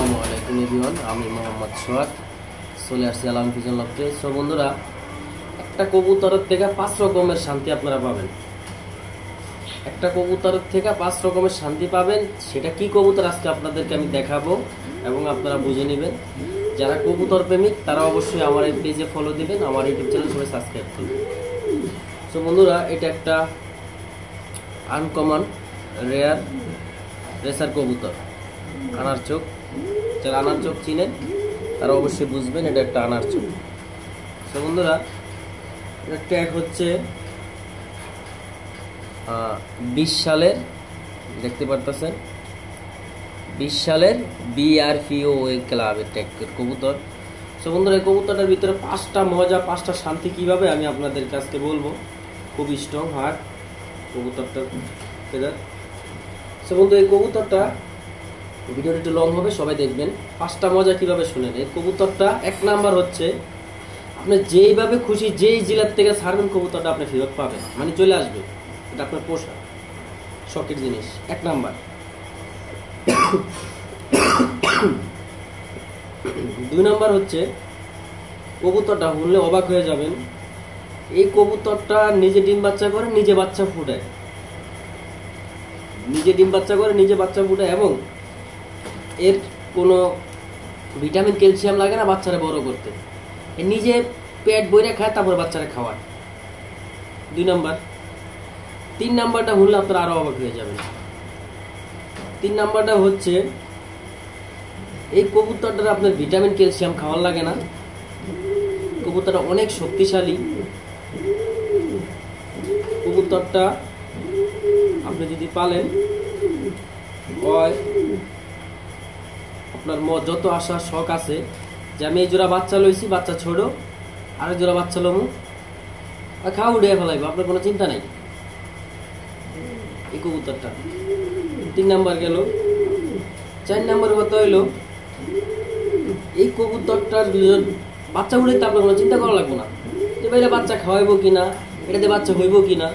আসসালামু আলাইকুম এভরিওয়ান, আমি মোহাম্মদ সোহাগ চলে আসছি আলাম ফিজন লফটে। সো বন্ধুরা, একটা কবুতরের থেকে 5 রকমের শান্তি আপনারা পাবেন। একটা কবুতরের থেকে 5 রকমের শান্তি পাবেন। সেটা কি কবুতর আজকে আপনাদেরকে আমি দেখাবো এবং আপনারা বুঝে নেবেন। যারা কবুতর প্রেমিক তারা অবশ্যই আমার এই পেজে ফলো দিবেন, আমার ইউটিউব চ্যানেল সবাই সাবস্ক্রাইব করবেন। সো বন্ধুরা, এটা একটা আনকমন রেয়ার রেসার কবুতর, আনার চোখ। যারা আনার চোখ চিনেন তারা অবশ্যই বুঝবেন এটা একটা আনার চোখ। তো বন্ধুরা, এটা ট্যাগ হচ্ছে 20 সালের, দেখতে পারতেছেন 20 সালের BRPO ক্লাবের ট্যাগের কবুতর। তো বন্ধুরা, এই কবুতরটার ভিতরে 5টা মজা, 5টা শান্তি কিভাবে আমি আপনাদের কাছে বলবো। খুব স্ট্রং হার্ট কবুতরটা। তো বন্ধু, এই কবুতরটা ভিডিওটা একটু লং হবে, সবাই দেখবেন। 5টা মজা কিভাবে শুনেন। এই কবুতরটা 1 নাম্বার হচ্ছে, আপনি যেইভাবে খুশি যেই জেলার থেকে ছাড়বেন কবুতরটা আপনি ফেরত পাবেন, মানে চলে আসবে। এটা আপনার পোষা শখের জিনিস, 1 নাম্বার। 2 নাম্বার হচ্ছে, কবুতরটা শুনলে অবাক হয়ে যাবেন। এই কবুতরটা নিজে ডিম বাচ্চা করে, নিজে বাচ্চা ফুটায়, নিজে ডিম বাচ্চা করে, নিজে বাচ্চা ফুটায় এবং এর কোনো ভিটামিন ক্যালসিয়াম লাগে না বাচ্চারা বড় করতে। নিজে পেট বইরে খায়, তারপর বাচ্চারা খাওয়ায়। 2 নাম্বার। 3 নাম্বারটা শুনলে আপনারা আরো অবাক হয়ে যাবেন। 3 নাম্বারটা হচ্ছে, এই কবুতরটা আপনার ভিটামিন ক্যালসিয়াম খাওয়ার লাগে না। কবুতরটা অনেক শক্তিশালী। কবুতরটা আপনি যদি পালেন, আপনার যত আশা শখ আছে যে আমি এই জোড়া বাচ্চা লইছি, বাচ্চা ছোট, আর জোড়া বাচ্চা লমু, খাওয়া উড়িয়ে ফেলাইবো, আপনার কোনো চিন্তা নাই। এই কবুতরটা 3 নাম্বার গেল। 4 নাম্বার কথা হইলো, এই কবুতরটার বাচ্চা উড়াইতে আপনার কোনো চিন্তা করা লাগবে না যে ভাই এটা বাচ্চা খাওয়াইবো কিনা, এটাতে বাচ্চা হইব কিনা,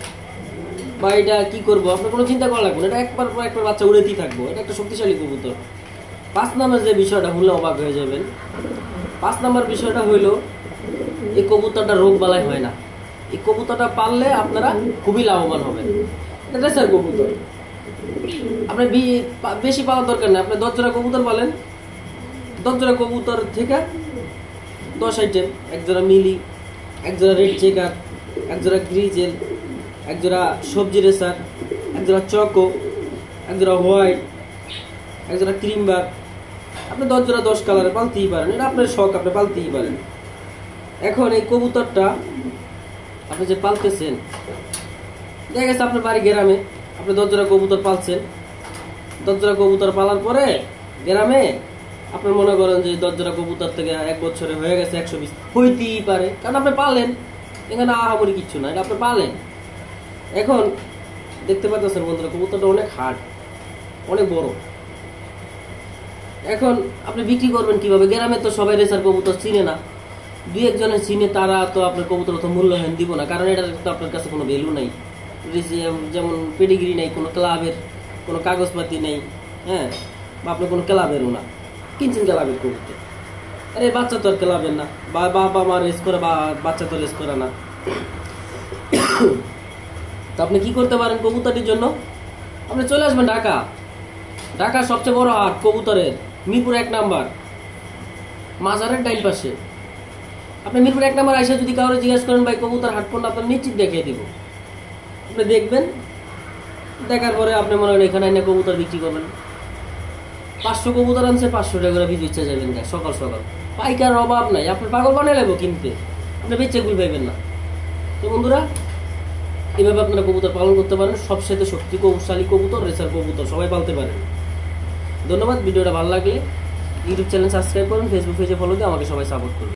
বা এটা কি করবো, আপনার কোনো চিন্তা করা লাগবে না। এটা একবার পর একবার বাচ্চা উড়াইতেই থাকবো। এটা একটা শক্তিশালী কবুতর। 5 নাম্বার যে বিষয়টা হলে অবাক হয়ে যাবেন। 5 নাম্বার বিষয়টা হইলো, এই কবুতরটা রোগ বালাই হয় না। এই কবুতরটা পাললে আপনারা খুবই লাভবান হবেন। এটা রেসার কবুতর, আপনার বেশি পাওয়ার দরকার নেই। আপনি 10 জোড়া কবুতর পালেন, 10 জোড়া কবুতর থেকে 10 আইটেম, 1 জোড়া মিলি, 1 জোড়া রেড চেকার, 1 জোড়া গ্রিজেল, 1 জোড়া সবজি রেসার, 1 জোড়া চকো, 1 জোড়া হোয়াইট, 1 জোড়া ক্রিমবার। আপনি 10 জোড়া 10 কালারে পালতেই পারেন। এটা আপনার শখ, আপনি পালতেই পারেন। এখন এই কবুতরটা আপনি যে পালতেছেন, দেখা গেছে আপনার বাড়ি গ্রামে, আপনি 10 জোড়া কবুতর পালছেন। 10 জোড়া কবুতর পালার পরে গ্রামে আপনার মনে করেন যে 10 জোড়া কবুতর থেকে 1 বছরে হয়ে গেছে 120 হইতেই পারে, কারণ আপনি পালেন। এখানে আহামরি কিচ্ছু না, এটা আপনি পালেন। এখন দেখতে পাচ্ছেন বন্ধুরা, কবুতরটা অনেক হার্ড, অনেক বড়। এখন আপনি বিক্রি করবেন কিভাবে? গ্রামে তো সবাই রেসার কবুতর চিনে না, 2-1 জনের চিনে, তারা তো আপনার কবুতর তো মূল্যায়ন দিব না, কারণ এটার তো আপনার কাছে কোনো ভ্যালু নাই। যেমন পেডিগ্রি নেই, কোনো ক্লাবের কোনো কাগজপাতি নেই, হ্যাঁ, বা আপনার কোনো ক্লাবেরও না। কিনছেন ক্লাবের কবুতর, আরে বাচ্চা তো আর ক্লাবের না, বা বাবা মা রেস করে, বা বাচ্চা তো রেস করে না। তো আপনি কি করতে পারেন কবুতরের জন্য? আপনি চলে আসবেন ঢাকা। ঢাকার সবচেয়ে বড় হাট কবুতরের, মিরপুর 1 নাম্বার, মাজারের ডাইন পাশে। আপনি মিরপুর 1 নাম্বার আইসা যদি কাউরে জিজ্ঞেস করেন ভাই কবুতর হাট কোনটা, আপনার নিশ্চিত দেখিয়ে দিব। আপনি দেখবেন, দেখার পরে আপনি মনে হয় এখানে এনে কবুতর বিক্রি করবেন। 500 কবুতর আনছে, 500 টাকা করে বিক্রি ইচ্ছা যাবেন সকাল সকাল। পাইকার অভাব নাই, আপনি পাগল বানিয়ে লাগবো কিনতে, আপনি বেচে গুল পাইবেন না। তো বন্ধুরা, এভাবে আপনারা কবুতর পালন করতে পারেন। সবচেয়ে শক্তিশালী কবুতর রেসার কবুতর, সবাই পালতে পারেন। ধন্যবাদ। ভিডিওটা ভালো লাগলে ইউটিউব চ্যানেল সাবস্ক্রাইব করুন, ফেসবুক পেজে ফলো দিয়ে আমাকে সবাই সাপোর্ট করুন।